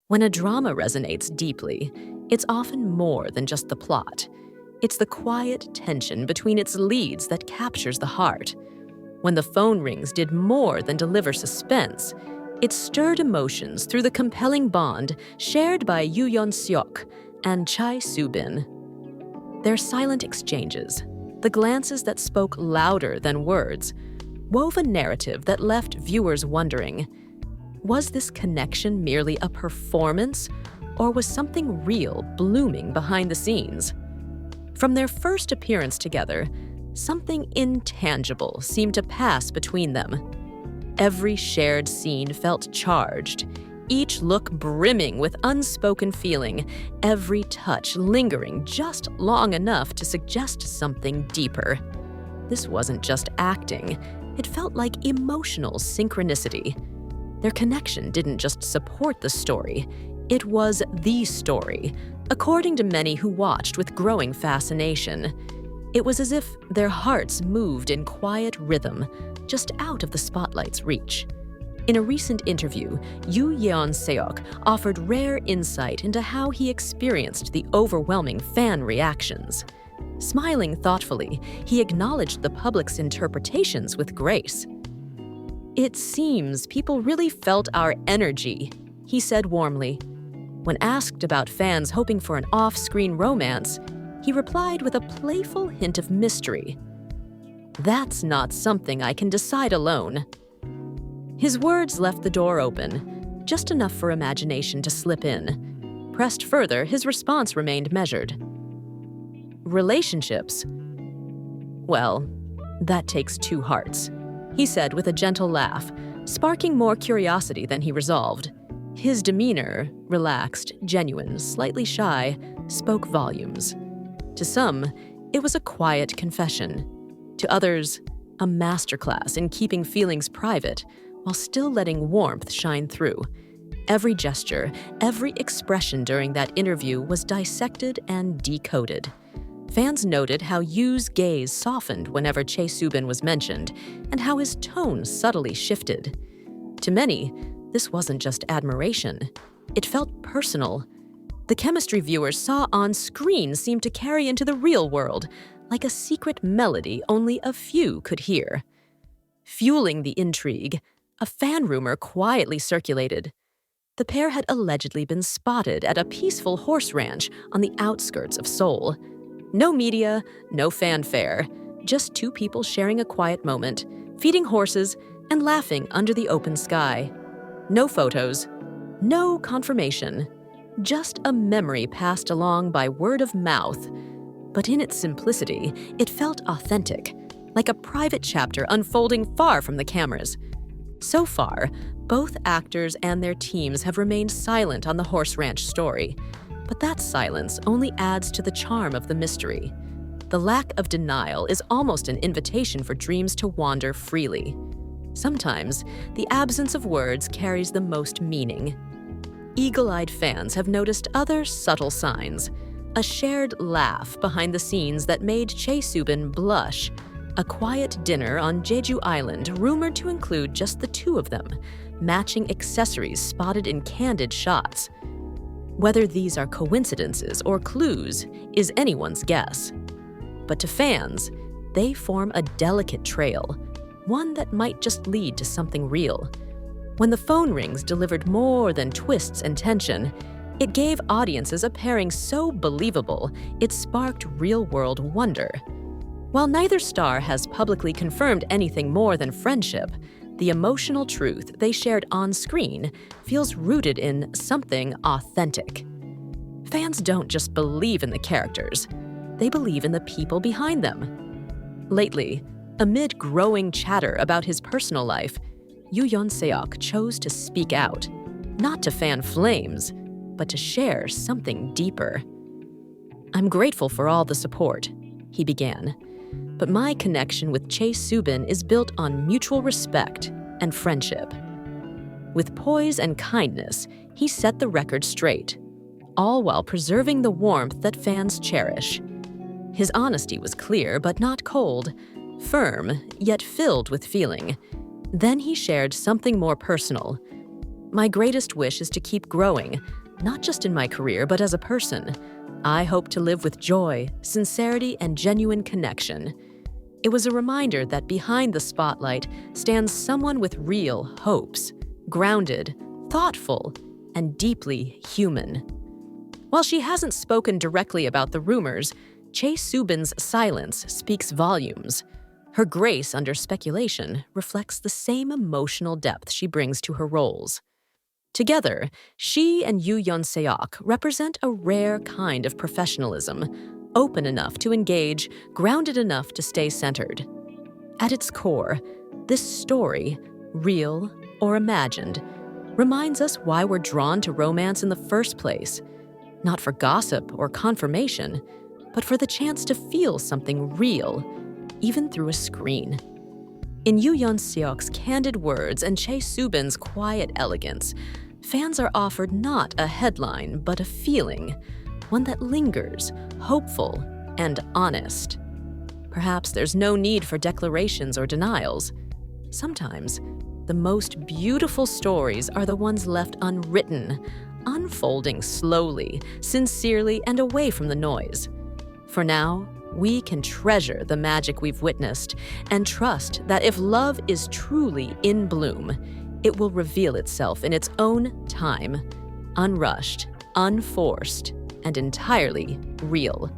When a drama resonates deeply, it's often more than just the plot. It's the quiet tension between its leads that captures the heart. When the phone rings did more than deliver suspense, it stirred emotions through the compelling bond shared by Yoo Yeon-seok and Chae Soo-bin. Their silent exchanges, the glances that spoke louder than words, wove a narrative that left viewers wondering, was this connection merely a performance, or was something real blooming behind the scenes? From their first appearance together, something intangible seemed to pass between them. Every shared scene felt charged, each look brimming with unspoken feeling, every touch lingering just long enough to suggest something deeper. This wasn't just acting, it felt like emotional synchronicity. Their connection didn't just support the story, it was the story, according to many who watched with growing fascination. It was as if their hearts moved in quiet rhythm, just out of the spotlight's reach. In a recent interview, Yoo Yeon-seok offered rare insight into how he experienced the overwhelming fan reactions. Smiling thoughtfully, he acknowledged the public's interpretations with grace. "It seems people really felt our energy," he said warmly. When asked about fans hoping for an off-screen romance, he replied with a playful hint of mystery. "That's not something I can decide alone." His words left the door open, just enough for imagination to slip in. Pressed further, his response remained measured. "Relationships? Well, that takes two hearts," he said with a gentle laugh, sparking more curiosity than he resolved. His demeanor, relaxed, genuine, slightly shy, spoke volumes. To some, it was a quiet confession. To others, a masterclass in keeping feelings private while still letting warmth shine through. Every gesture, every expression during that interview was dissected and decoded. Fans noted how Yoo's gaze softened whenever Chae Soo-bin was mentioned, and how his tone subtly shifted. To many, this wasn't just admiration. It felt personal. The chemistry viewers saw on screen seemed to carry into the real world, like a secret melody only a few could hear. Fueling the intrigue, a fan rumor quietly circulated. The pair had allegedly been spotted at a peaceful horse ranch on the outskirts of Seoul. No media, no fanfare, just two people sharing a quiet moment, feeding horses, and laughing under the open sky. No photos, no confirmation, just a memory passed along by word of mouth. But in its simplicity, it felt authentic, like a private chapter unfolding far from the cameras. So far, both actors and their teams have remained silent on the horse ranch story. But that silence only adds to the charm of the mystery. The lack of denial is almost an invitation for dreams to wander freely. Sometimes, the absence of words carries the most meaning. Eagle-eyed fans have noticed other subtle signs. A shared laugh behind the scenes that made Chae Soo-bin blush. A quiet dinner on Jeju Island rumored to include just the two of them, matching accessories spotted in candid shots. Whether these are coincidences or clues is anyone's guess. But to fans, they form a delicate trail, one that might just lead to something real. When the phone rings delivered more than twists and tension, it gave audiences a pairing so believable it sparked real-world wonder. While neither star has publicly confirmed anything more than friendship, the emotional truth they shared on screen feels rooted in something authentic. Fans don't just believe in the characters, they believe in the people behind them. Lately, amid growing chatter about his personal life, Yoo Yeon-seok chose to speak out, not to fan flames, but to share something deeper. "I'm grateful for all the support," he began, "but my connection with Chae Soo-bin is built on mutual respect and friendship." With poise and kindness, he set the record straight, all while preserving the warmth that fans cherish. His honesty was clear but not cold, firm yet filled with feeling. Then he shared something more personal. My greatest wish is to keep growing, not just in my career, but as a person. I hope to live with joy, sincerity, and genuine connection. It was a reminder that behind the spotlight stands someone with real hopes, grounded, thoughtful, and deeply human. While she hasn't spoken directly about the rumors, Chae Soo-bin's silence speaks volumes. Her grace under speculation reflects the same emotional depth she brings to her roles. Together, she and Yoo Yeon-seok represent a rare kind of professionalism, open enough to engage, grounded enough to stay centered. At its core, this story, real or imagined, reminds us why we're drawn to romance in the first place. Not for gossip or confirmation, but for the chance to feel something real, even through a screen. In Yoo Yeon-seok's candid words and Chae Soo-bin's quiet elegance, fans are offered not a headline, but a feeling, one that lingers, hopeful, and honest. Perhaps there's no need for declarations or denials. Sometimes, the most beautiful stories are the ones left unwritten, unfolding slowly, sincerely, and away from the noise. For now, we can treasure the magic we've witnessed and trust that if love is truly in bloom, it will reveal itself in its own time, unrushed, unforced, and entirely real.